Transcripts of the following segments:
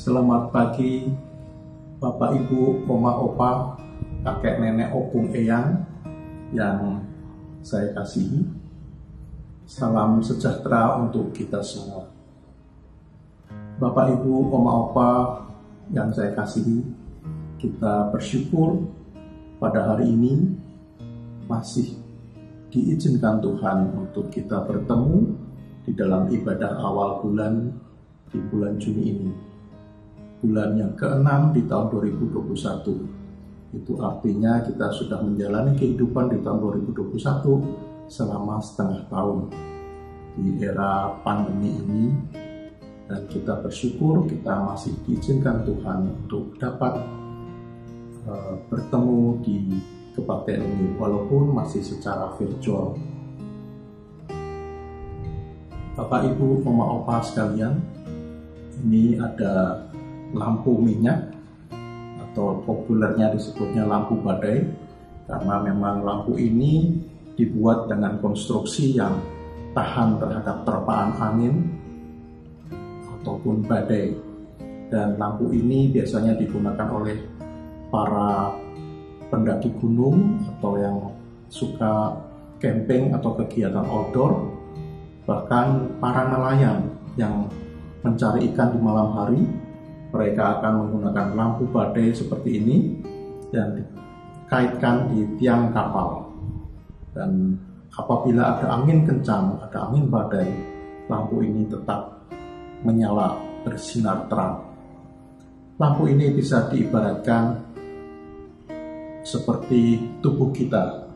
Selamat pagi Bapak Ibu, Oma Opa, Kakek Nenek Opung Eyang yang saya kasihi. Salam sejahtera untuk kita semua. Bapak Ibu, Oma Opa yang saya kasihi, kita bersyukur pada hari ini masih diizinkan Tuhan untuk kita bertemu di dalam ibadah awal bulan di bulan Juni ini. Bulan yang ke-6 di tahun 2021. Itu artinya kita sudah menjalani kehidupan di tahun 2021 selama setengah tahun di era pandemi ini, dan kita bersyukur kita masih diizinkan Tuhan untuk dapat bertemu di kebaktian ini walaupun masih secara virtual. Bapak Ibu, Oma Opa sekalian, ini ada lampu minyak atau populernya disebutnya lampu badai, karena memang lampu ini dibuat dengan konstruksi yang tahan terhadap terpaan angin ataupun badai. Dan lampu ini biasanya digunakan oleh para pendaki gunung atau yang suka camping atau kegiatan outdoor, bahkan para nelayan yang mencari ikan di malam hari. Mereka akan menggunakan lampu badai seperti ini dan dikaitkan di tiang kapal. Dan apabila ada angin kencang, ada angin badai, lampu ini tetap menyala, bersinar terang. Lampu ini bisa diibaratkan seperti tubuh kita.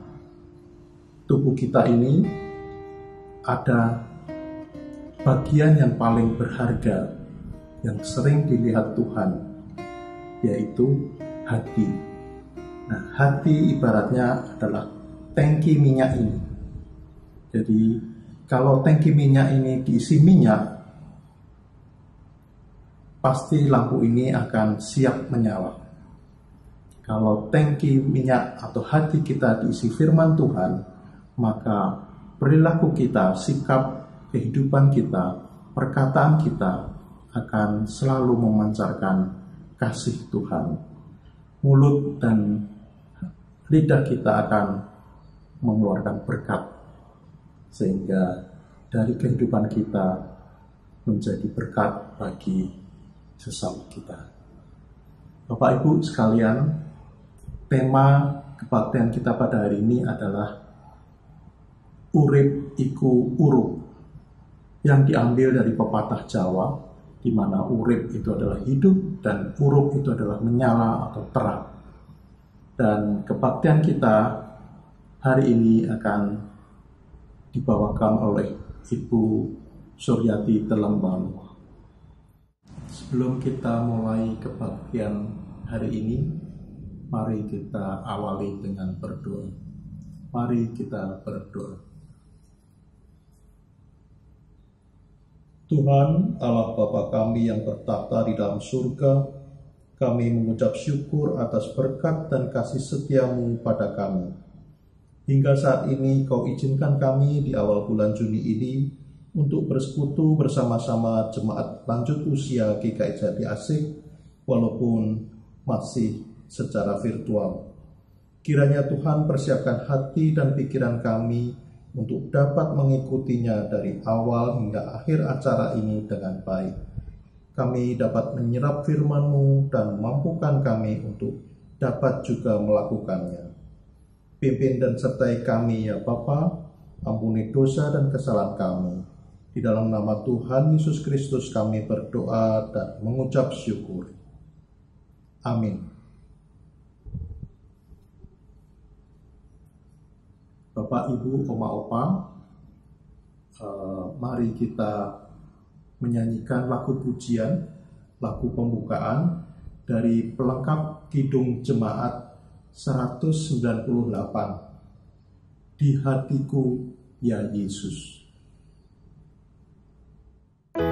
Tubuh kita ini ada bagian yang paling berharga yang sering dilihat Tuhan, yaitu hati. Nah, hati ibaratnya adalah tangki minyak ini. Jadi, kalau tangki minyak ini diisi minyak, pasti lampu ini akan siap menyala. Kalau tangki minyak atau hati kita diisi firman Tuhan, maka perilaku kita, sikap kehidupan kita, perkataan kita akan selalu memancarkan kasih Tuhan. Mulut dan lidah kita akan mengeluarkan berkat, sehingga dari kehidupan kita menjadi berkat bagi sesama kita. Bapak Ibu sekalian, tema kebaktian kita pada hari ini adalah urip iku urup, yang diambil dari pepatah Jawa, di mana urip itu adalah hidup dan urup itu adalah menyala atau terang. Dan kebaktian kita hari ini akan dibawakan oleh Ibu Suryati Telembang. Sebelum kita mulai kebaktian hari ini, mari kita awali dengan berdoa. Mari kita berdoa. Tuhan Allah Bapa kami yang bertahta di dalam surga, kami mengucap syukur atas berkat dan kasih setia-Mu pada kami. Hingga saat ini Kau izinkan kami di awal bulan Juni ini untuk bersekutu bersama-sama jemaat lanjut usia GKI Jati Asih, walaupun masih secara virtual. Kiranya Tuhan persiapkan hati dan pikiran kami untuk dapat mengikutinya dari awal hingga akhir acara ini dengan baik. Kami dapat menyerap firman-Mu dan mampukan kami untuk dapat juga melakukannya. Pimpin dan sertai kami ya Bapa, ampuni dosa dan kesalahan kami. Di dalam nama Tuhan Yesus Kristus kami berdoa dan mengucap syukur. Amin. Bapak, Ibu, Oma, Opa, mari kita menyanyikan lagu pujian, lagu pembukaan dari pelengkap Kidung Jemaat 198, Di Hatiku Ya Yesus. Di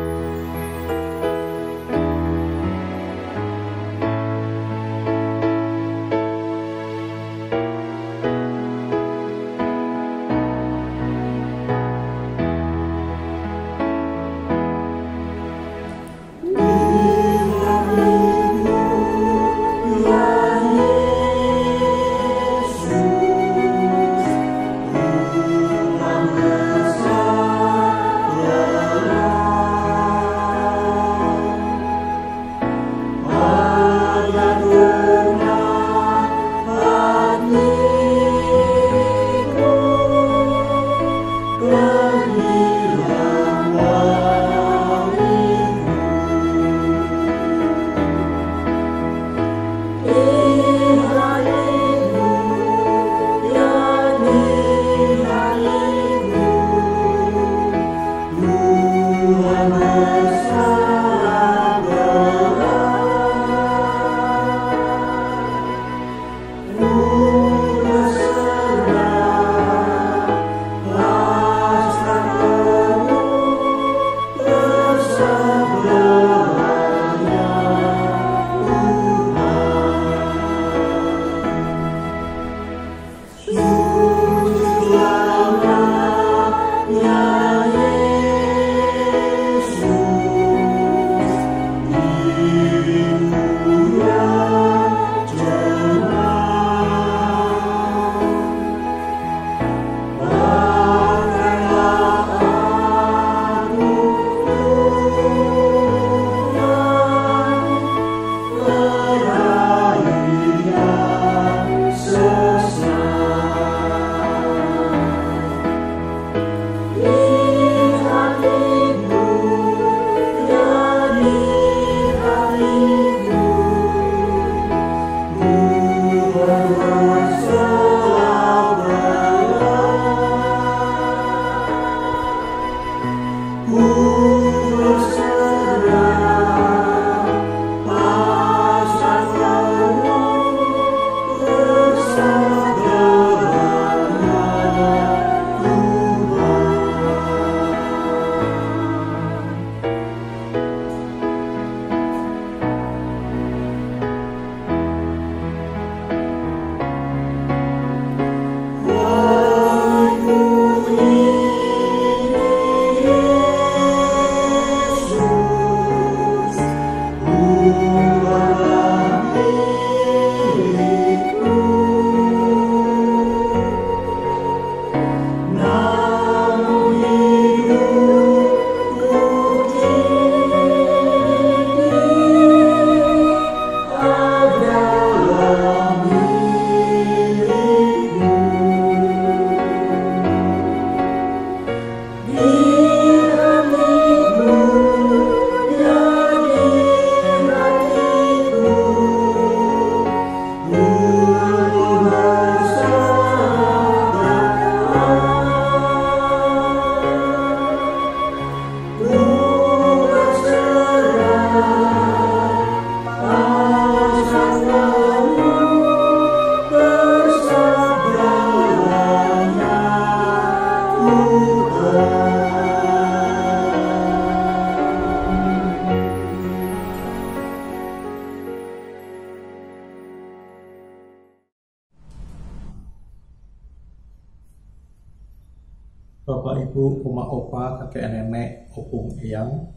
Bapak, Ibu, Oma, Opa, kakek, nenek, opung, eyang,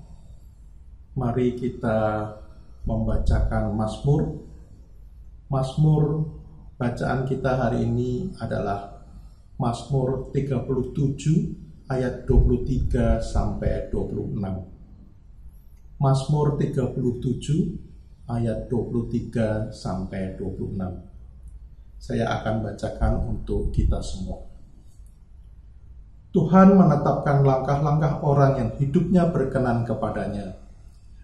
mari kita membacakan Mazmur. Mazmur bacaan kita hari ini adalah Mazmur 37 ayat 23 sampai 26. Mazmur 37 ayat 23 sampai 26. Saya akan bacakan untuk kita semua. Tuhan menetapkan langkah-langkah orang yang hidupnya berkenan kepadanya.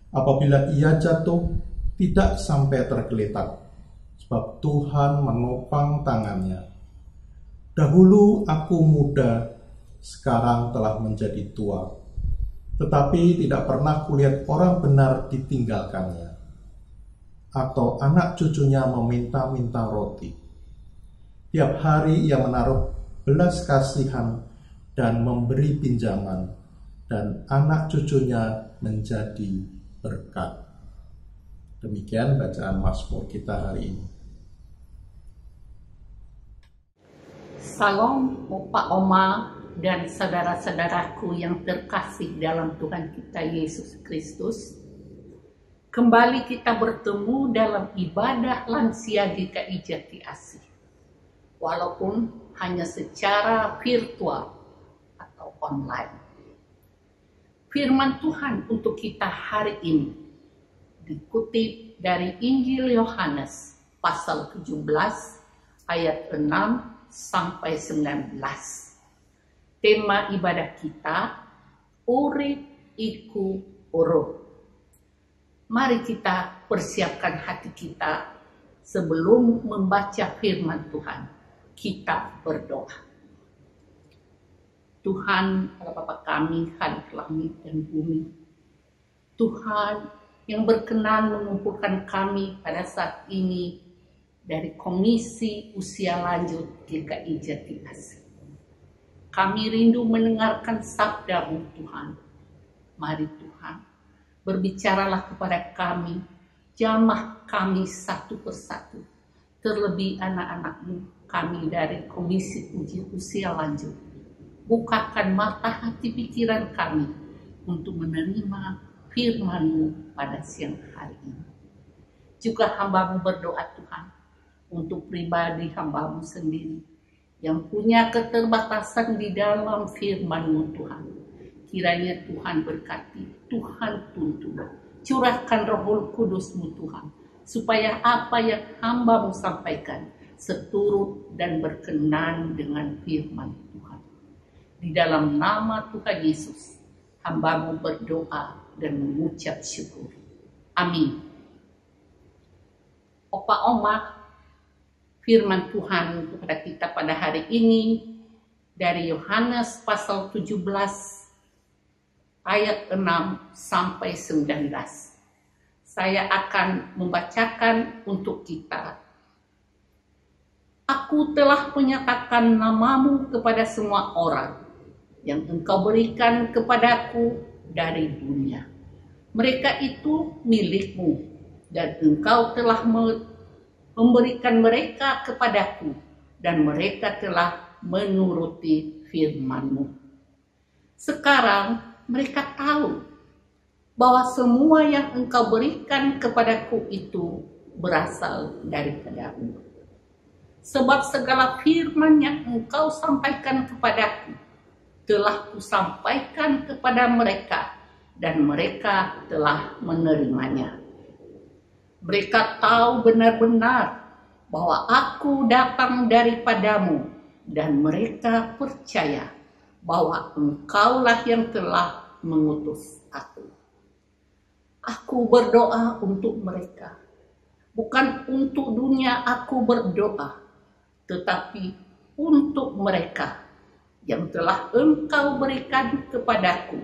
Apabila ia jatuh, tidak sampai tergeletak, sebab Tuhan menopang tangannya. Dahulu aku muda, sekarang telah menjadi tua, tetapi tidak pernah kulihat orang benar ditinggalkannya, atau anak cucunya meminta-minta roti. Tiap hari ia menaruh belas kasihan dan memberi pinjaman, dan anak cucunya menjadi berkat. Demikian bacaan Mazmur kita hari ini. Salam Opa, Oma, dan saudara-saudaraku yang terkasih dalam Tuhan kita Yesus Kristus. Kembali kita bertemu dalam ibadah lansia GKI Jati Asih. Walaupun hanya secara virtual atau online. Firman Tuhan untuk kita hari ini dikutip dari Injil Yohanes pasal 17 ayat 6 sampai 19. Tema ibadah kita, urip iku urup. Mari kita persiapkan hati kita sebelum membaca firman Tuhan. Kita berdoa. Tuhan, Allah Bapa kami, Khalik langit dan bumi. Tuhan yang berkenan mengumpulkan kami pada saat ini dari Komisi Usia Lanjut GKI Jati Asih. Kami rindu mendengarkan sabda-Mu Tuhan. Mari Tuhan, berbicaralah kepada kami, jamah kami satu persatu. Terlebih anak-anak-Mu, kami dari Komisi Uji Usia Lanjut, bukakan mata hati pikiran kami untuk menerima firman-Mu pada siang hari ini. Juga hamba-Mu berdoa Tuhan, untuk pribadi hamba-Mu sendiri, yang punya keterbatasan di dalam firman-Mu Tuhan. Kiranya Tuhan berkati, Tuhan tuntun, curahkan Roh Kudus-Mu Tuhan, supaya apa yang hamba-Mu sampaikan seturut dan berkenan dengan firman Tuhan. Di dalam nama Tuhan Yesus, hamba-Mu berdoa dan mengucap syukur. Amin. Opa Oma, firman Tuhan kepada kita pada hari ini dari Yohanes pasal 17 ayat 6 sampai 19. Saya akan membacakan untuk kita. Aku telah menyatakan namamu kepada semua orang yang Engkau berikan kepadaku dari dunia. Mereka itu milik-Mu dan Engkau telah memberikan mereka kepadaku dan mereka telah menuruti firman-Mu. Sekarang mereka tahu bahwa semua yang Engkau berikan kepadaku itu berasal daripada-Mu. Sebab segala firman yang Engkau sampaikan kepadaku telah Kusampaikan kepada mereka dan mereka telah menerimanya. Mereka tahu benar-benar bahwa Aku datang daripada-Mu dan mereka percaya bahwa Engkaulah yang telah mengutus Aku. Aku berdoa untuk mereka. Bukan untuk dunia aku berdoa, tetapi untuk mereka yang telah Engkau berikan kepadaku,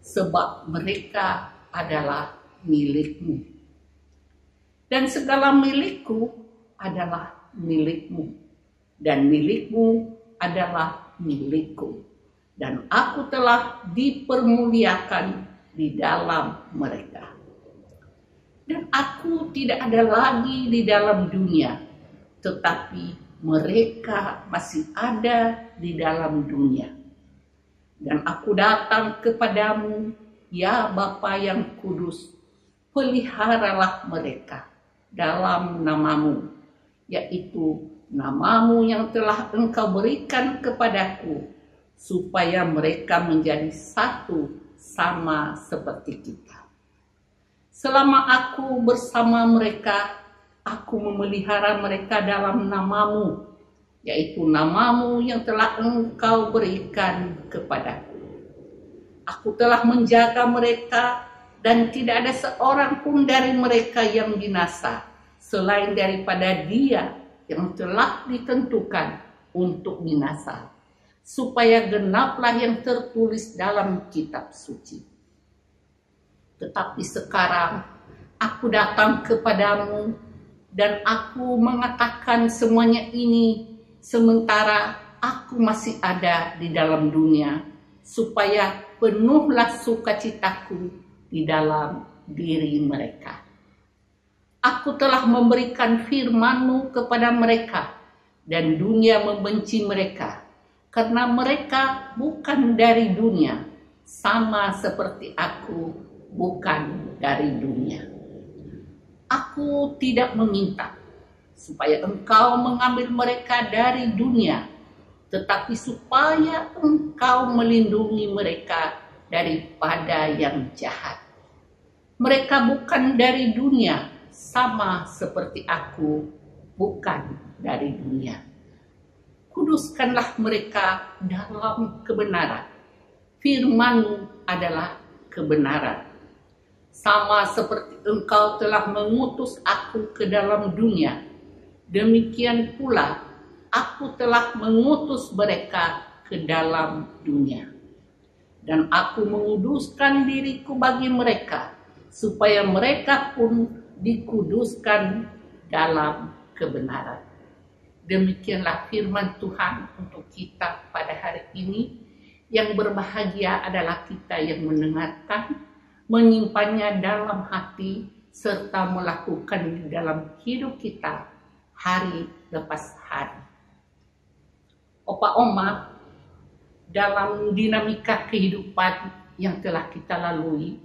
sebab mereka adalah milik-Mu. Dan segala milikku adalah milik-Mu, dan milik-Mu adalah milikku. Dan aku telah dipermuliakan di dalam mereka. Dan aku tidak ada lagi di dalam dunia, tetapi mereka masih ada di dalam dunia. Dan aku datang kepadamu, ya Bapa yang kudus, peliharalah mereka dalam namamu, yaitu namamu yang telah Engkau berikan kepadaku, supaya mereka menjadi satu sama seperti kita. Selama aku bersama mereka, aku memelihara mereka dalam namamu, yaitu namamu yang telah Engkau berikan kepadaku. Aku telah menjaga mereka dan tidak ada seorang pun dari mereka yang binasa, selain daripada dia yang telah ditentukan untuk binasa, supaya genaplah yang tertulis dalam kitab suci. Tetapi sekarang aku datang kepadamu dan aku mengatakan semuanya ini sementara aku masih ada di dalam dunia, supaya penuhlah sukacitaku di dalam diri mereka. Aku telah memberikan firman-Mu kepada mereka, dan dunia membenci mereka, karena mereka bukan dari dunia, sama seperti aku bukan dari dunia. Aku tidak meminta supaya Engkau mengambil mereka dari dunia, tetapi supaya Engkau melindungi mereka daripada yang jahat. Mereka bukan dari dunia, sama seperti aku bukan dari dunia. Kuduskanlah mereka dalam kebenaran. Firman-Mu adalah kebenaran. Sama seperti Engkau telah mengutus aku ke dalam dunia, demikian pula aku telah mengutus mereka ke dalam dunia. Dan aku menguduskan diriku bagi mereka, supaya mereka pun dikuduskan dalam kebenaran. Demikianlah firman Tuhan untuk kita pada hari ini. Yang berbahagia adalah kita yang mendengarkan, menyimpannya dalam hati, serta melakukan di dalam hidup kita hari lepas hari. Opa Oma, dalam dinamika kehidupan yang telah kita lalui,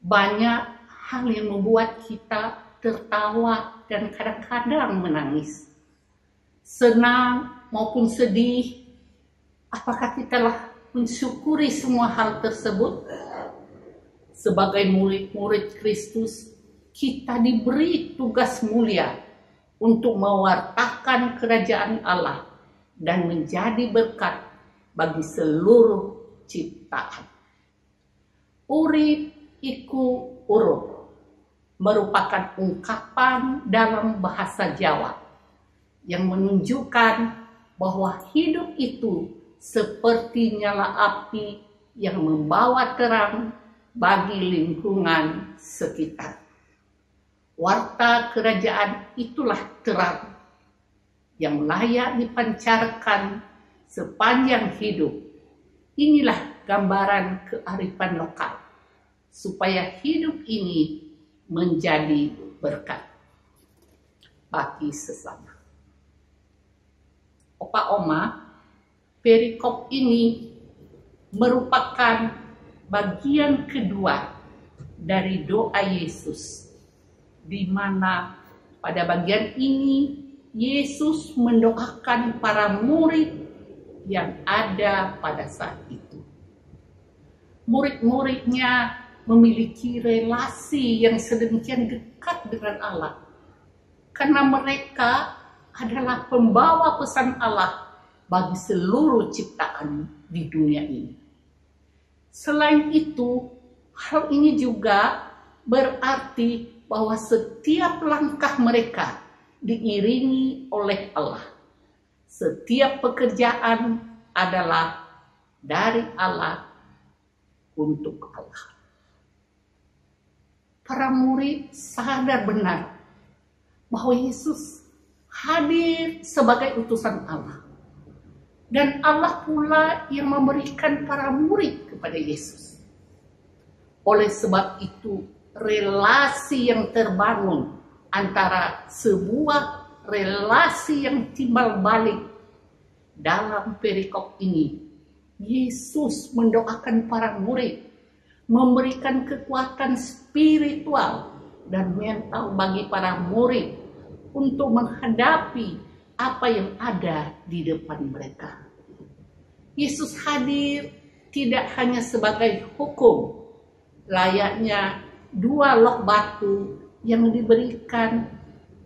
banyak hal yang membuat kita tertawa dan kadang-kadang menangis. Senang maupun sedih, apakah kita telah mensyukuri semua hal tersebut? Sebagai murid-murid Kristus, kita diberi tugas mulia untuk mewartakan kerajaan Allah dan menjadi berkat bagi seluruh ciptaan. Urip iku urup merupakan ungkapan dalam bahasa Jawa yang menunjukkan bahwa hidup itu seperti nyala api yang membawa terang bagi lingkungan sekitar. Warta kerajaan itulah terang yang layak dipancarkan sepanjang hidup. Inilah gambaran kearifan lokal, supaya hidup ini menjadi berkat bagi sesama. Opa Oma, perikop ini merupakan bagian kedua dari doa Yesus, di mana pada bagian ini Yesus mendoakan para murid yang ada pada saat itu. Murid-muridnya memiliki relasi yang sedemikian dekat dengan Allah, karena mereka adalah pembawa pesan Allah bagi seluruh ciptaan di dunia ini. Selain itu, hal ini juga berarti bahwa setiap langkah mereka diiringi oleh Allah. Setiap pekerjaan adalah dari Allah untuk Allah. Para murid sadar benar bahwa Yesus hadir sebagai utusan Allah. Dan Allah pula yang memberikan para murid kepada Yesus. Oleh sebab itu, relasi yang terbangun antara sebuah relasi yang timbal balik dalam perikop ini. Yesus mendoakan para murid, memberikan kekuatan spiritual dan mental bagi para murid untuk menghadapi apa yang ada di depan mereka. Yesus hadir tidak hanya sebagai hukum, layaknya dua loh batu yang diberikan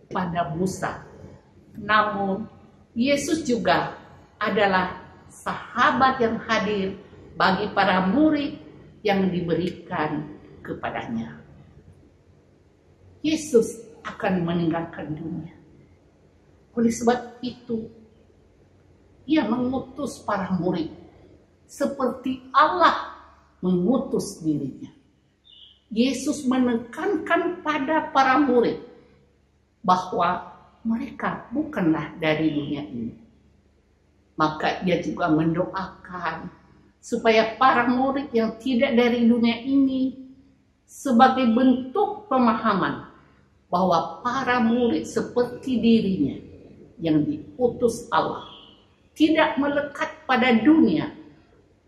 pada Musa. Namun, Yesus juga adalah sahabat yang hadir bagi para murid yang diberikan kepadanya. Yesus akan meninggalkan dunia. Oleh sebab itu, Ia mengutus para murid seperti Allah mengutus dirinya. Yesus menekankan pada para murid bahwa mereka bukanlah dari dunia ini. Maka Ia juga mendoakan supaya para murid yang tidak dari dunia ini, sebagai bentuk pemahaman bahwa para murid seperti dirinya yang diutus Allah, tidak melekat pada dunia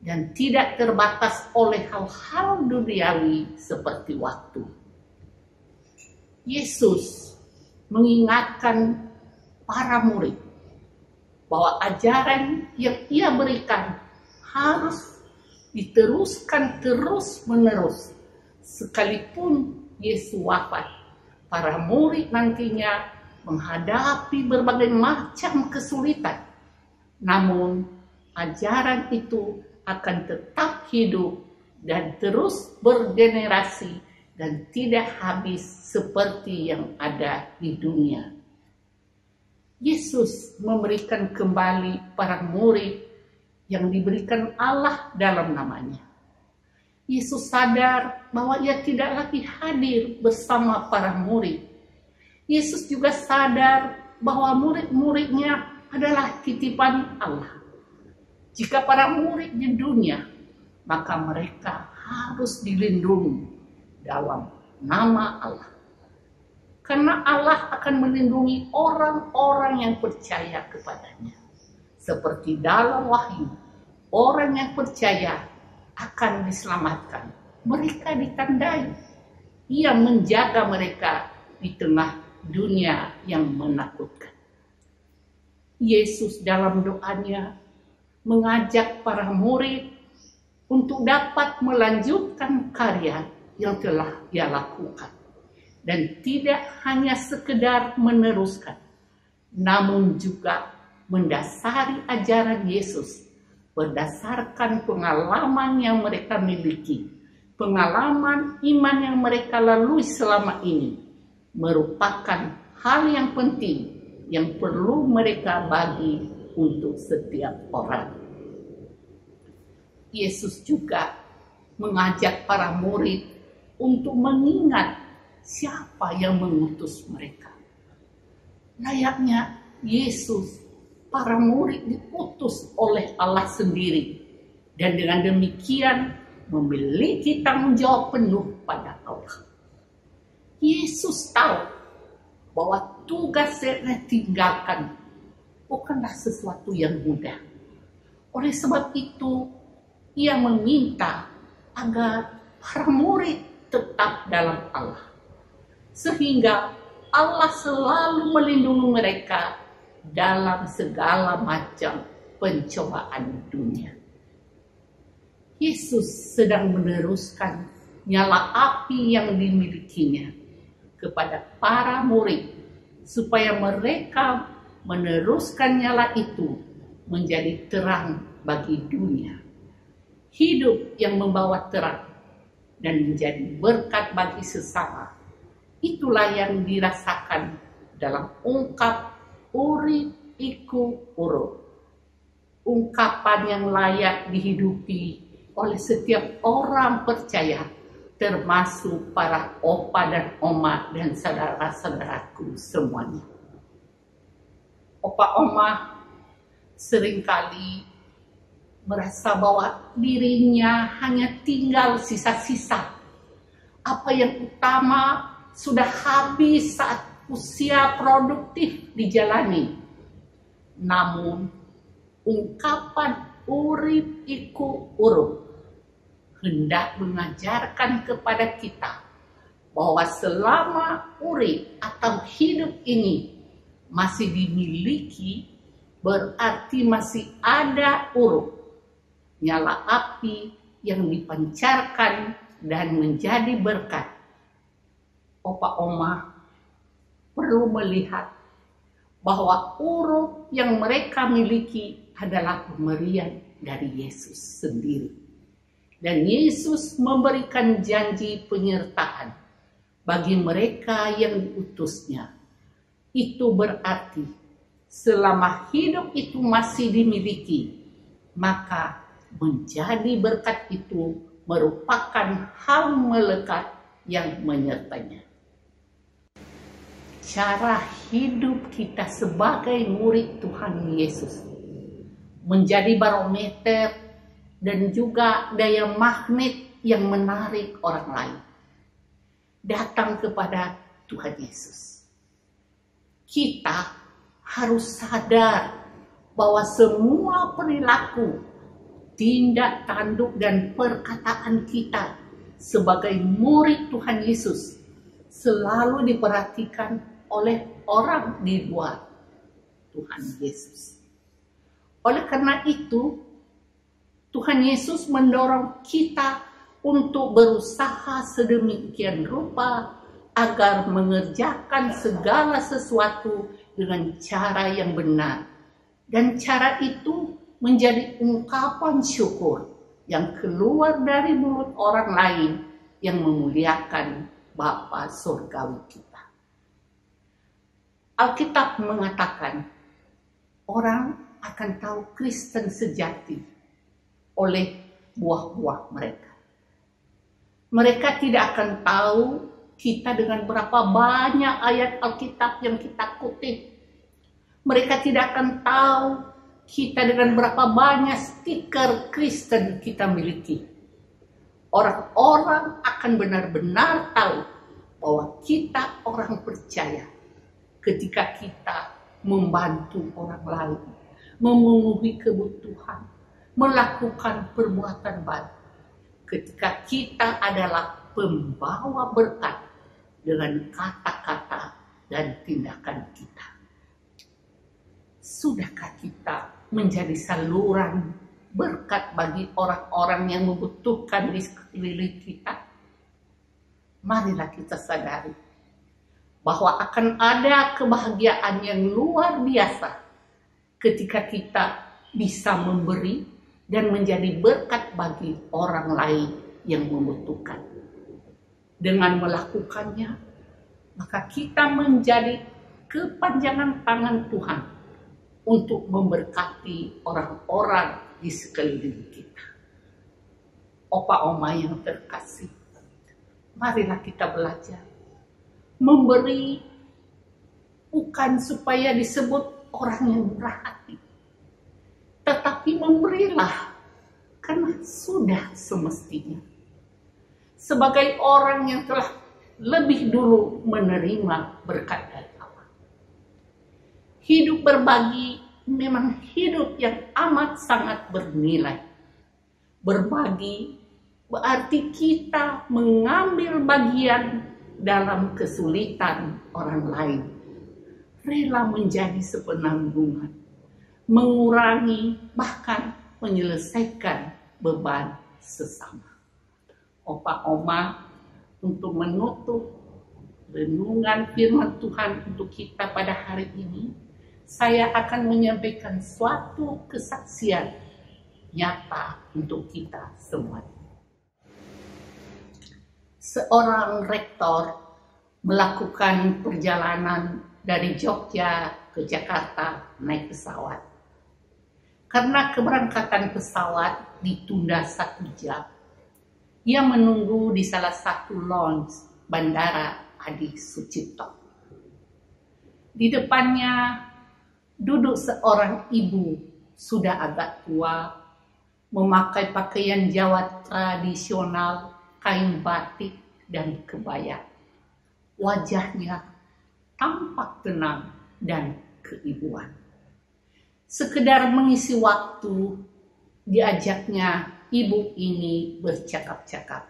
dan tidak terbatas oleh hal-hal duniawi seperti waktu. Yesus mengingatkan para murid bahwa ajaran yang Ia berikan harus diteruskan terus-menerus. Sekalipun Yesus wafat, para murid nantinya menghadapi berbagai macam kesulitan. Namun, ajaran itu akan tetap hidup dan terus bergenerasi dan tidak habis seperti yang ada di dunia. Yesus memberikan kembali para murid yang diberikan Allah dalam namanya. Yesus sadar bahwa Ia tidak lagi hadir bersama para murid. Yesus juga sadar bahwa murid-muridnya adalah titipan Allah. Jika para murid di dunia, maka mereka harus dilindungi dalam nama Allah. Karena Allah akan melindungi orang-orang yang percaya kepadanya. Seperti dalam Wahyu, orang yang percaya akan diselamatkan. Mereka ditandai. Ia menjaga mereka di tengah dunia yang menakutkan. Yesus dalam doanya mengajak para murid untuk dapat melanjutkan karya yang telah ia lakukan. Dan tidak hanya sekedar meneruskan, namun juga mendasari ajaran Yesus berdasarkan pengalaman yang mereka miliki. Pengalaman iman yang mereka lalui selama ini merupakan hal yang penting yang perlu mereka bagi untuk setiap orang. Yesus juga mengajak para murid untuk mengingat siapa yang mengutus mereka. Layaknya Yesus, para murid diutus oleh Allah sendiri, dan dengan demikian memiliki tanggung jawab penuh pada Allah. Yesus tahu bahwa tugas yang ditinggalkan bukanlah sesuatu yang mudah. Oleh sebab itu, ia meminta agar para murid tetap dalam Allah, sehingga Allah selalu melindungi mereka dalam segala macam pencobaan dunia. Yesus sedang meneruskan nyala api yang dimilikinya kepada para murid, supaya mereka meneruskan nyala itu menjadi terang bagi dunia. Hidup yang membawa terang dan menjadi berkat bagi sesama, itulah yang dirasakan dalam ungkap urip iku urip. Ungkapan yang layak dihidupi oleh setiap orang percaya, termasuk para opa dan oma dan saudara-saudaraku semuanya. Opa oma seringkali merasa bahwa dirinya hanya tinggal sisa-sisa. Apa yang utama sudah habis saat usia produktif dijalani. Namun ungkapan urip iku urip hendak mengajarkan kepada kita bahwa selama urip atau hidup ini masih dimiliki, berarti masih ada urip, nyala api yang dipancarkan dan menjadi berkat. Opa oma perlu melihat bahwa urip yang mereka miliki adalah pemberian dari Yesus sendiri. Dan Yesus memberikan janji penyertaan bagi mereka yang diutusnya. Itu berarti selama hidup itu masih dimiliki, maka menjadi berkat itu merupakan hal melekat yang menyertainya. Cara hidup kita sebagai murid Tuhan Yesus menjadi barometer dan juga daya magnet yang menarik orang lain datang kepada Tuhan Yesus. Kita harus sadar bahwa semua perilaku, tindak tanduk dan perkataan kita sebagai murid Tuhan Yesus selalu diperhatikan oleh orang di luar Tuhan Yesus. Oleh karena itu, Tuhan Yesus mendorong kita untuk berusaha sedemikian rupa agar mengerjakan segala sesuatu dengan cara yang benar. Dan cara itu menjadi ungkapan syukur yang keluar dari mulut orang lain yang memuliakan Bapa Surgawi kita. Alkitab mengatakan, orang akan tahu Kristen sejati oleh buah-buah mereka. Mereka tidak akan tahu kita dengan berapa banyak ayat Alkitab yang kita kutip. Mereka tidak akan tahu kita dengan berapa banyak stiker Kristen kita miliki. Orang-orang akan benar-benar tahu bahwa kita orang percaya ketika kita membantu orang lain, memenuhi kebutuhan, melakukan perbuatan baik. Ketika kita adalah pembawa berkat dengan kata-kata dan tindakan kita. Sudahkah kita menjadi saluran berkat bagi orang-orang yang membutuhkan di sekeliling kita? Marilah kita sadari bahwa akan ada kebahagiaan yang luar biasa ketika kita bisa memberi dan menjadi berkat bagi orang lain yang membutuhkan. Dengan melakukannya, maka kita menjadi kepanjangan tangan Tuhan untuk memberkati orang-orang di sekeliling kita. Opa oma yang terkasih, marilah kita belajar memberi bukan supaya disebut orang yang murah hati, tetapi memberilah karena sudah semestinya. Sebagai orang yang telah lebih dulu menerima berkat dari Allah. Hidup berbagi memang hidup yang amat sangat bernilai. Berbagi berarti kita mengambil bagian dalam kesulitan orang lain. Rela menjadi sepenanggungan, mengurangi bahkan menyelesaikan beban sesama. Opa oma, untuk menutup renungan firman Tuhan untuk kita pada hari ini, saya akan menyampaikan suatu kesaksian nyata untuk kita semua. Seorang rektor melakukan perjalanan dari Jogja ke Jakarta naik pesawat. Karena keberangkatan pesawat ditunda 1 jam, ia menunggu di salah satu lounge Bandara Adi Sucipto. Di depannya duduk seorang ibu sudah agak tua, memakai pakaian Jawa tradisional, kain batik dan kebaya. Wajahnya tampak tenang dan keibuan. Sekedar mengisi waktu, diajaknya ibu ini bercakap-cakap.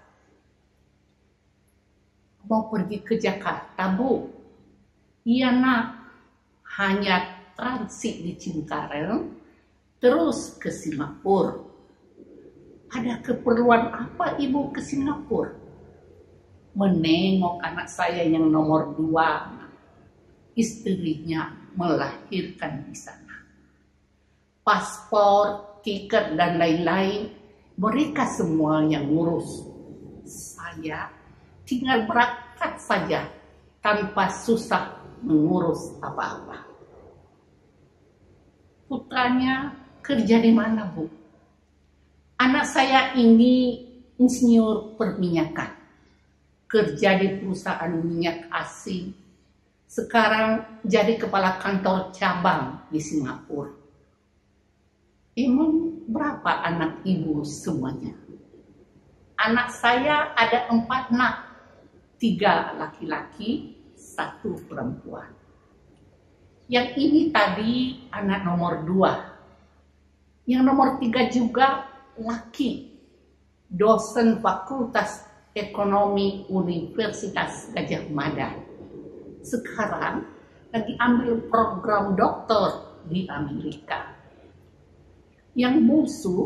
Mau pergi ke Jakarta, Bu? Iya nak, hanya transit di Cengkareng, terus ke Singapura. Ada keperluan apa ibu ke Singapura? Menengok anak saya yang nomor 2. Istrinya melahirkan di sana. Paspor, tiket dan lain-lain, mereka semua yang ngurus. Saya tinggal berangkat saja tanpa susah mengurus apa-apa. Putranya kerja di mana, Bu? Anak saya ini insinyur perminyakan. Kerja di perusahaan minyak asing. Sekarang jadi kepala kantor cabang di Singapura. Emang berapa anak ibu semuanya? Anak saya ada 4 anak, 3 laki-laki, 1 perempuan. Yang ini tadi anak nomor 2. Yang nomor 3 juga laki, dosen Fakultas Ekonomi Universitas Gadjah Mada. Sekarang lagi ambil program doktor di Amerika. Yang bungsu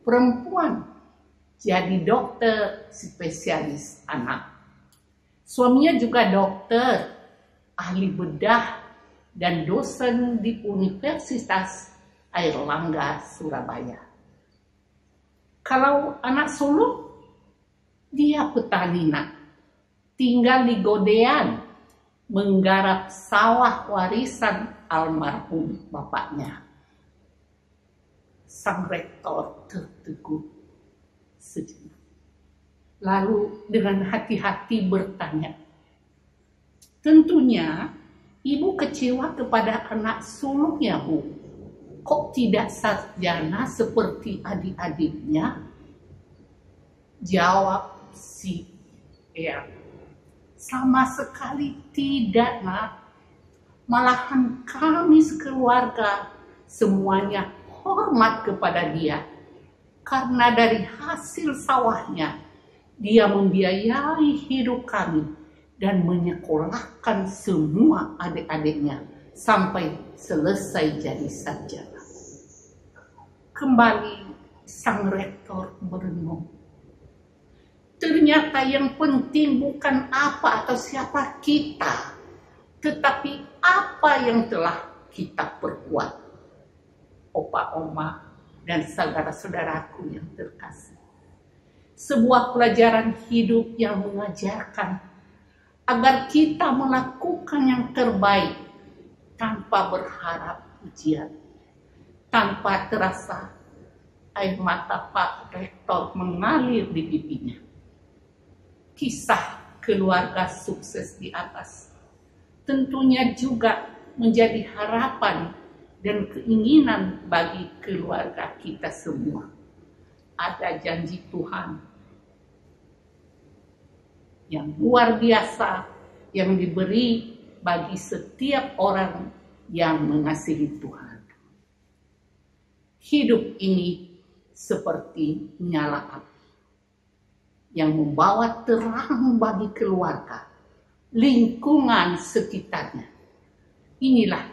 perempuan, jadi dokter spesialis anak. Suaminya juga dokter, ahli bedah dan dosen di Universitas Airlangga Surabaya. Kalau anak sulung, dia petani nak, tinggal di Godean, menggarap sawah warisan almarhum bapaknya. Sang rektor tertegun sejenak. Lalu dengan hati-hati bertanya, tentunya ibu kecewa kepada anak sulungnya, Bu. Kok tidak sarjana seperti adik-adiknya? Jawab si Eyang, sama sekali tidak, nak. Malahan kami sekeluarga semuanya hormat kepada Dia, karena dari hasil sawahnya Dia membiayai hidup kami dan menyekolahkan semua adik-adiknya sampai selesai jadi sarjana. Kembali sang rektor merenung. Ternyata yang penting bukan apa atau siapa kita, tetapi apa yang telah kita perbuat. Opa, oma, dan saudara-saudaraku yang terkasih. Sebuah pelajaran hidup yang mengajarkan agar kita melakukan yang terbaik tanpa berharap pujian, tanpa terasa air mata Pak Rektor mengalir di pipinya. Kisah keluarga sukses di atas tentunya juga menjadi harapan dan keinginan bagi keluarga kita semua. Ada janji Tuhan yang luar biasa yang diberi bagi setiap orang yang mengasihi Tuhan. Hidup ini seperti nyala api yang membawa terang bagi keluarga, lingkungan sekitarnya. Inilah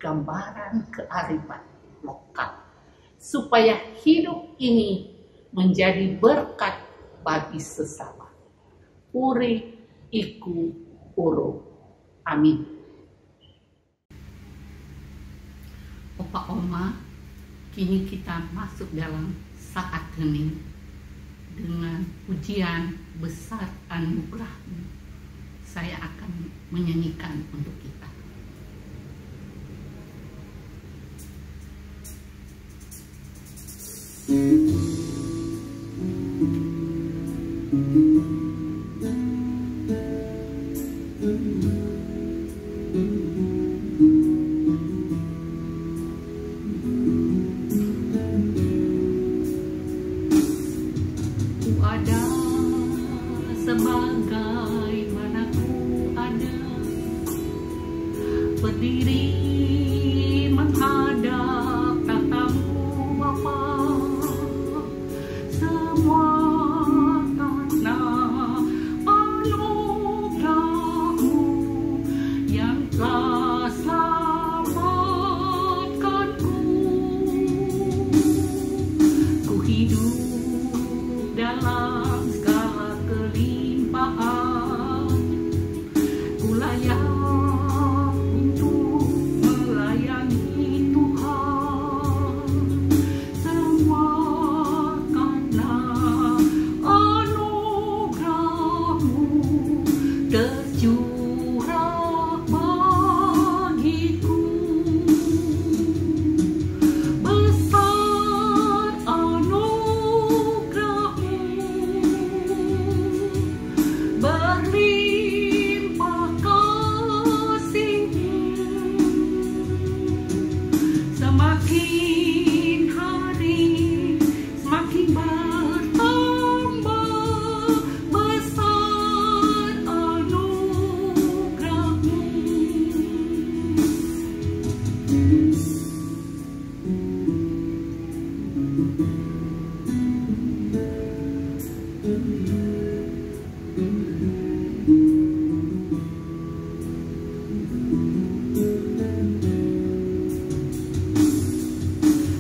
gambaran kearifan lokal, supaya hidup ini menjadi berkat bagi sesama. Uri iku uro. Amin. Opa oma, kini kita masuk dalam saat hening dengan pujian besar anugerah-Mu. Saya akan menyanyikan untuk kita. Sebagaimana ku ada, berdiri menghadap tatamu Bapa, semua karena anugerah-Mu yang telah selamatkanku. Ku hidup dalam segala kelimpahan, ku layak untuk melayani Tuhan. Semua karena anugerah-Mu tercurah bagiku. Besar anugerah-Mu, berlimpah kasih-Mu, semakin hari semakin bertambah. Besar anugerah-Mu.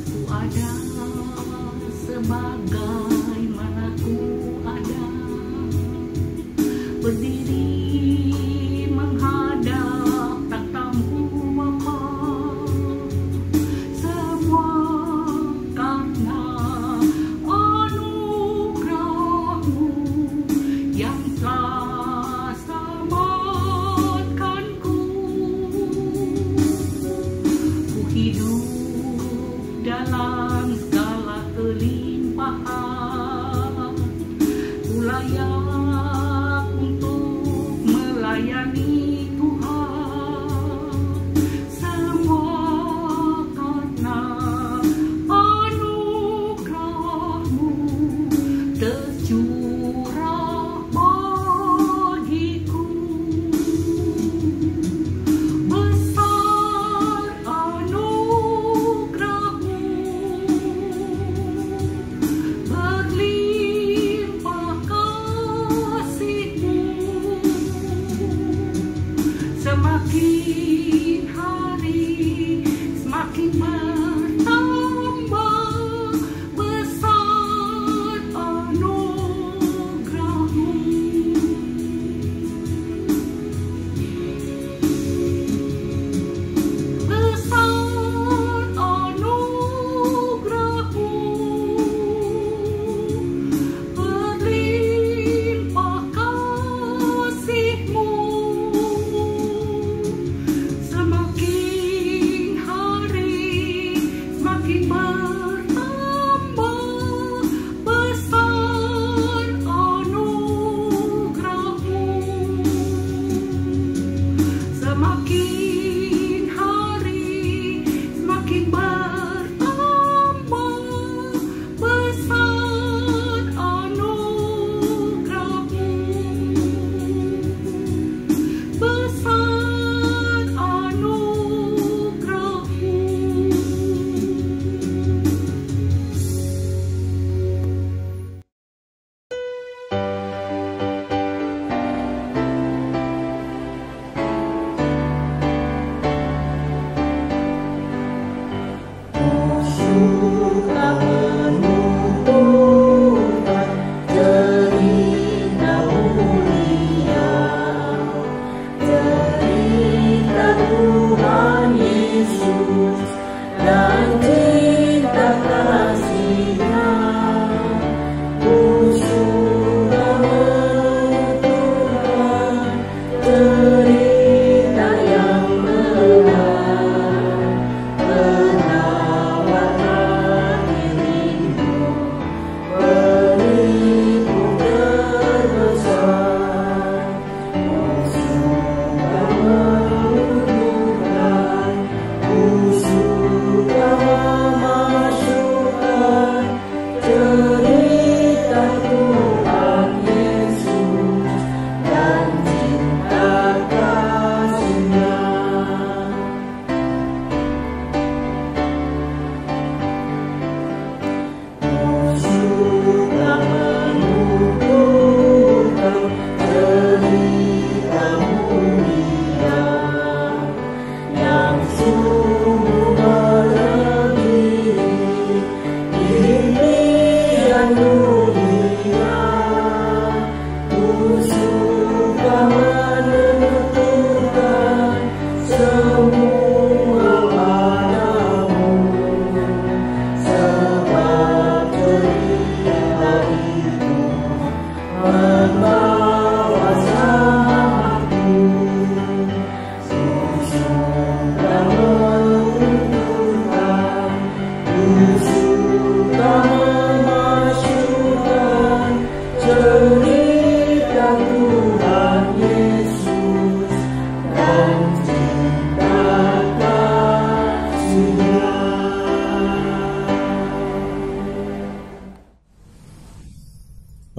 Ku ada sebagaimana ku ada, berdiri menghadap tatamu Bapa. Semua karena anugerah-Mu yang telah selamatkanku. Ku hidup dalam segala kelimpahan,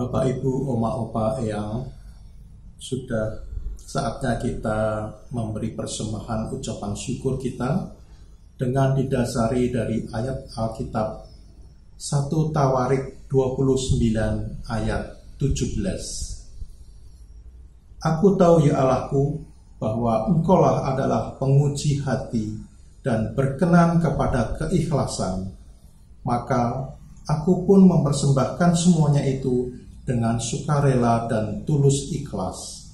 Bapak, Ibu, Oma, Opa, Eyang, sudah saatnya kita memberi persembahan ucapan syukur kita dengan didasari dari ayat Alkitab 1 Tawarik 29 ayat 17. Aku tahu ya Allahku bahwa Engkaulah adalah penguji hati dan berkenan kepada keikhlasan. Maka aku pun mempersembahkan semuanya itu dengan sukarela dan tulus ikhlas.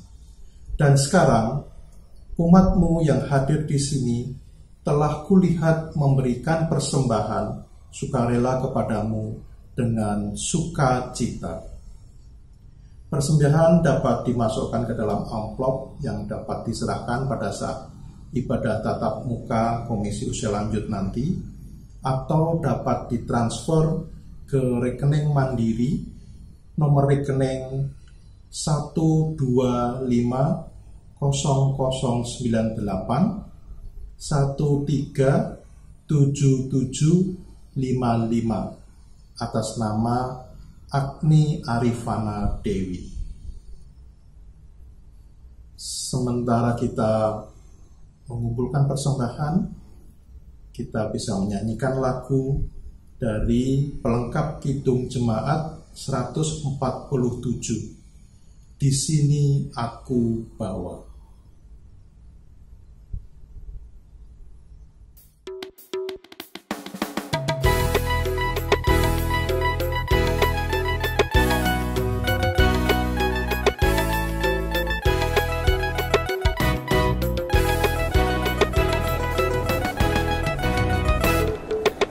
Dan sekarang, umat-Mu yang hadir di sini telah kulihat memberikan persembahan sukarela kepadamu dengan sukacita. Persembahan dapat dimasukkan ke dalam amplop yang dapat diserahkan pada saat ibadah tatap muka Komisi Usia Lanjut nanti, atau dapat ditransfer ke rekening Mandiri nomor rekening 125,00137755 atas nama Agni Arifana Dewi. Sementara kita mengumpulkan persembahan, kita bisa menyanyikan lagu dari pelengkap Kidung Jemaat 147. Di sini aku bawa.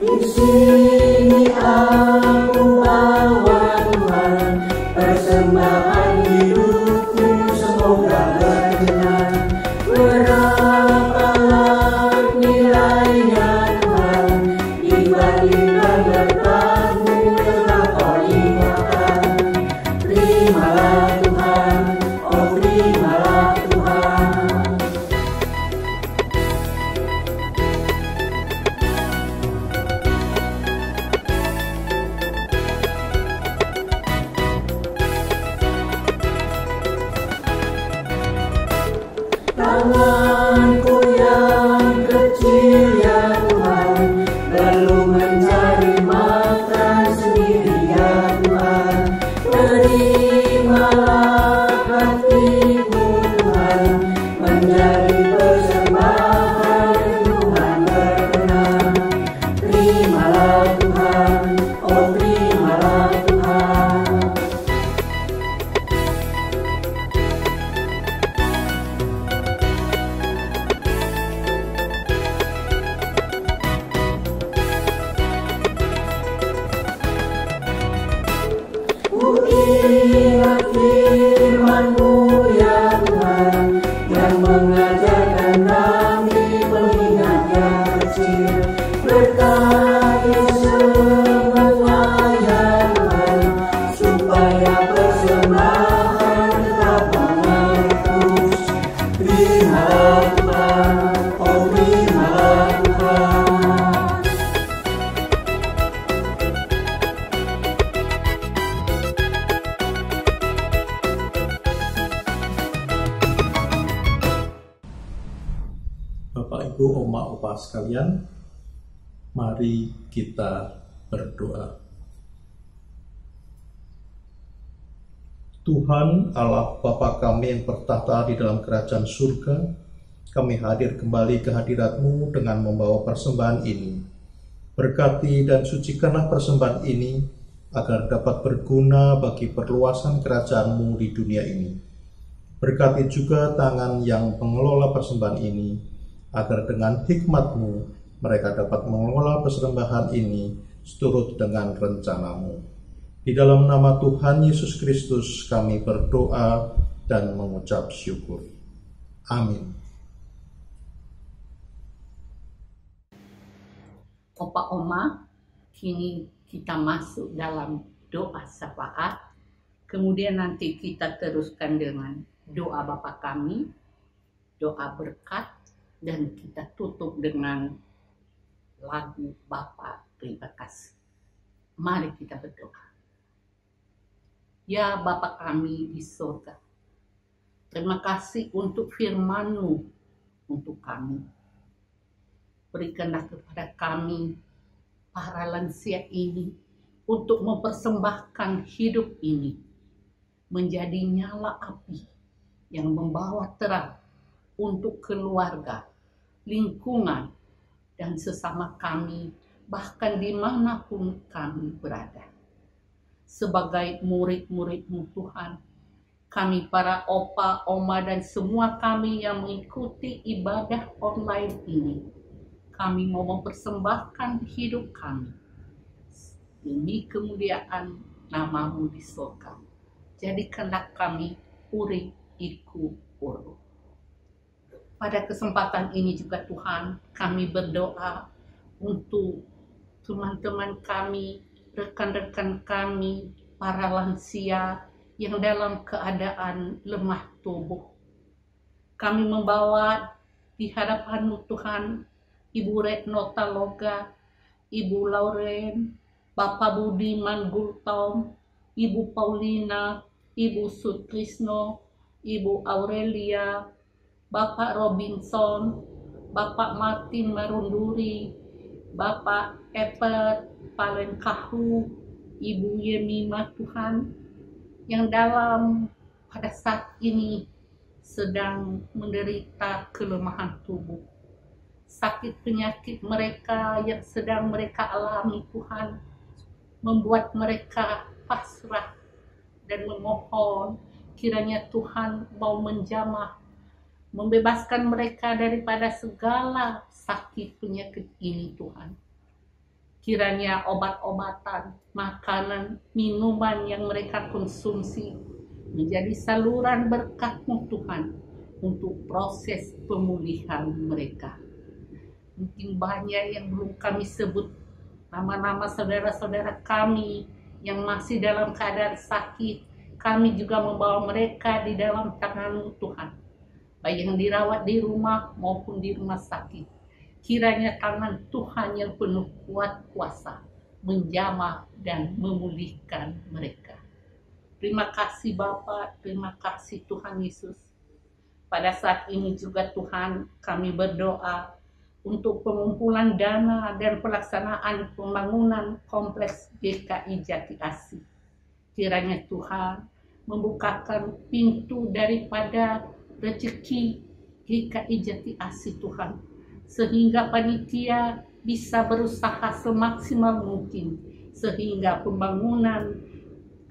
Di sini aku bawa Tuhan, persembahan hidupku semoga berkenan. Berapalah nilainya Tuhan, dibandingkan berkah-Mu yang telah Kau limpahkan. Terimalah Tuhan, oh terimalah Tuhan. Tanganku yang kecil ya Tuhan, belum mencari makan sendiri ya Tuhan. Terimalah hatiku Tuhan, menjadi persembahan Tuhan berkenan. Terimalah Tuhan, oh terimalah Tuhan. Ku ingat firman-Mu ya Tuhan, yang mengajarkan kami mengingat yang kecil. Berkati semua ya Tuhan, supaya persembahan tetap mengetus. Terimalah Tuhan, oh terimalah Tuhan. Bapak, Ibu, Oma, Opa sekalian, mari kita berdoa. Tuhan Allah Bapa kami yang bertahta di dalam kerajaan surga, kami hadir kembali ke hadirat-Mu dengan membawa persembahan ini. Berkati dan sucikanlah persembahan ini agar dapat berguna bagi perluasan kerajaan-Mu di dunia ini. Berkati juga tangan yang mengelola persembahan ini, agar dengan hikmat-Mu mereka dapat mengelola persembahan ini seturut dengan rencana-Mu. Di dalam nama Tuhan Yesus Kristus kami berdoa dan mengucap syukur. Amin. Opa Oma, kini kita masuk dalam doa syafaat. Kemudian nanti kita teruskan dengan doa Bapa kami, doa berkat, dan kita tutup dengan lagu Bapa terima kasih. Mari kita berdoa. Ya Bapa kami di surga, terima kasih untuk firman-Mu untuk kami. Berikanlah kepada kami, para lansia ini, untuk mempersembahkan hidup ini menjadi nyala api yang membawa terang untuk keluarga, lingkungan, dan sesama kami, bahkan dimanapun kami berada. Sebagai murid-murid-Mu Tuhan, kami para opa, oma, dan semua kami yang mengikuti ibadah online ini, kami mau mempersembahkan hidup kami demi kemuliaan nama-Mu di surga. Jadikanlah kami uri iku uru. Pada kesempatan ini juga Tuhan, kami berdoa untuk teman-teman kami, rekan-rekan kami, para lansia yang dalam keadaan lemah tubuh. Kami membawa di hadapan-Mu Tuhan, Ibu Retno Taloga, Ibu Lauren, Bapak Budi Manggultom, Ibu Paulina, Ibu Sutrisno, Ibu Aurelia, Bapak Robinson, Bapak Martin Marunduri, Bapak Eper Palenkahu, Ibu Yemima Tuhan, yang dalam pada saat ini sedang menderita kelemahan tubuh. Sakit penyakit mereka yang sedang mereka alami Tuhan, membuat mereka pasrah dan memohon kiranya Tuhan mau menjamah, membebaskan mereka daripada segala sakit penyakit ini Tuhan. Kiranya obat-obatan, makanan, minuman yang mereka konsumsi menjadi saluran berkat-Mu Tuhan untuk proses pemulihan mereka. Mungkin banyak yang belum kami sebut nama-nama saudara-saudara kami yang masih dalam keadaan sakit. Kami juga membawa mereka di dalam tangan-Mu Tuhan, baik yang dirawat di rumah maupun di rumah sakit. Kiranya tangan Tuhan yang penuh kuat kuasa menjamah dan memulihkan mereka. Terima kasih Bapa, terima kasih Tuhan Yesus. Pada saat ini juga Tuhan, kami berdoa untuk pengumpulan dana dan pelaksanaan pembangunan kompleks GKI Jati Asih. Kiranya Tuhan membukakan pintu daripada rezeki GKI Jati Asih Tuhan, sehingga panitia bisa berusaha semaksimal mungkin, sehingga pembangunan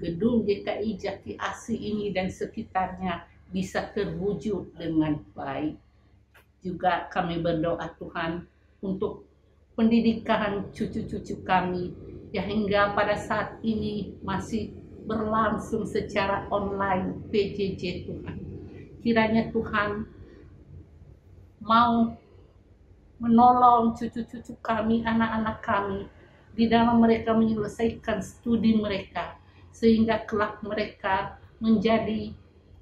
gedung GKI Jati Asih ini dan sekitarnya bisa terwujud dengan baik. Juga kami berdoa Tuhan untuk pendidikan cucu-cucu kami yang hingga pada saat ini masih berlangsung secara online PJJ Tuhan. Kiranya Tuhan mau menolong cucu-cucu kami, anak-anak kami di dalam mereka menyelesaikan studi mereka, sehingga kelak mereka menjadi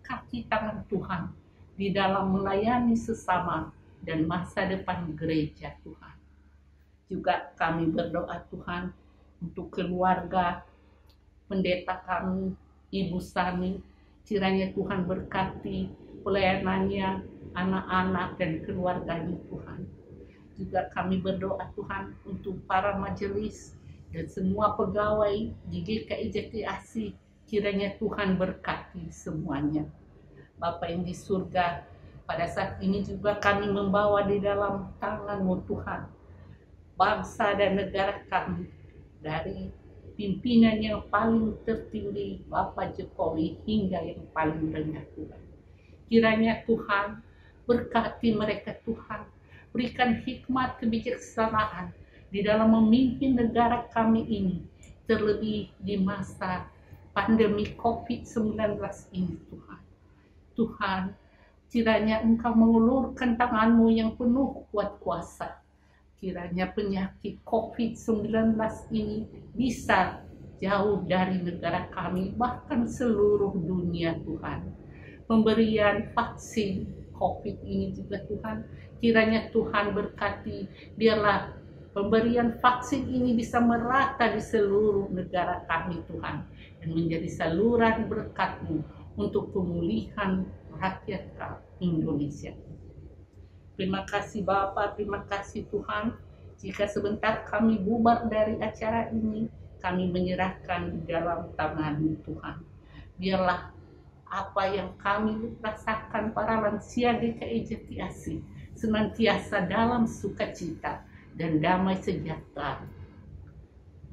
kaki tangan Tuhan di dalam melayani sesama dan masa depan gereja Tuhan. Juga kami berdoa Tuhan untuk keluarga pendeta kami, Ibu Sani. Kiranya Tuhan berkati pelayanannya, anak-anak dan keluarganya Tuhan. Juga kami berdoa Tuhan untuk para majelis dan semua pegawai di GKI Jati Asih. Kiranya Tuhan berkati semuanya. Bapa yang di surga, pada saat ini juga kami membawa di dalam tangan-Mu Tuhan bangsa dan negara kami, dari pimpinan yang paling tertinggi Bapak Jokowi hingga yang paling rendah Tuhan. Kiranya Tuhan berkati mereka Tuhan, berikan hikmat kebijaksanaan di dalam memimpin negara kami ini, terlebih di masa pandemi COVID-19 ini Tuhan. Tuhan, kiranya Engkau mengulurkan tangan-Mu yang penuh kuat kuasa. Kiranya penyakit COVID-19 ini bisa jauh dari negara kami, bahkan seluruh dunia Tuhan. Pemberian vaksin COVID ini juga Tuhan, kiranya Tuhan berkati, biarlah pemberian vaksin ini bisa merata di seluruh negara kami Tuhan, dan menjadi saluran berkat-Mu untuk pemulihan rakyat Indonesia. Terima kasih Bapa, terima kasih Tuhan. Jika sebentar kami bubar dari acara ini, kami menyerahkan di dalam tangan-Mu Tuhan. Biarlah apa yang kami rasakan para lansia GKI Jatiasi senantiasa dalam sukacita dan damai sejahtera.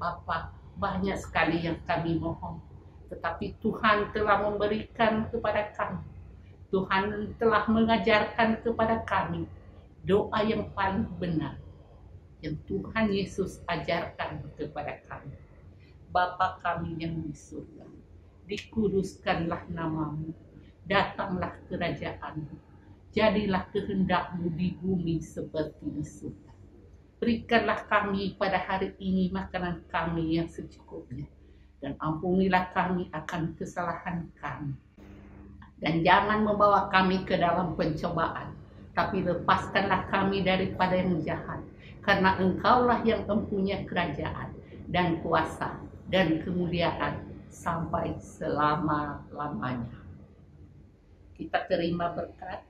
Bapa, banyak sekali yang kami mohon, tetapi Tuhan telah memberikan kepada kami. Tuhan telah mengajarkan kepada kami doa yang paling benar yang Tuhan Yesus ajarkan kepada kami. Bapa kami yang di surga, dikuduskanlah nama-Mu, datanglah kerajaan-Mu, jadilah kehendak-Mu di bumi seperti di surga. Berikanlah kami pada hari ini makanan kami yang secukupnya, dan ampunilah kami akan kesalahan kami. Dan jangan membawa kami ke dalam pencobaan, tapi lepaskanlah kami daripada yang jahat, karena Engkaulah yang mempunyai kerajaan dan kuasa dan kemuliaan sampai selama-lamanya. Kita terima berkat,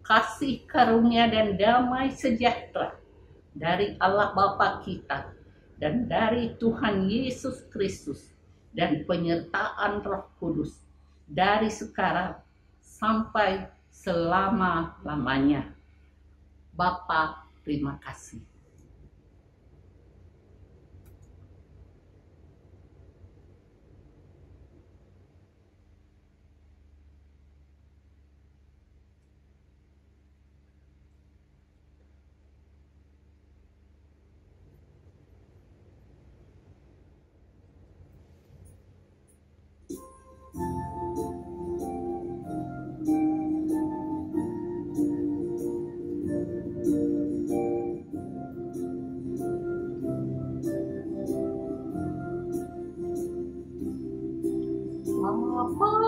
kasih karunia dan damai sejahtera dari Allah Bapa kita dan dari Tuhan Yesus Kristus, dan penyertaan Roh Kudus dari sekarang sampai selama-lamanya. Bapa, terima kasih. Bapa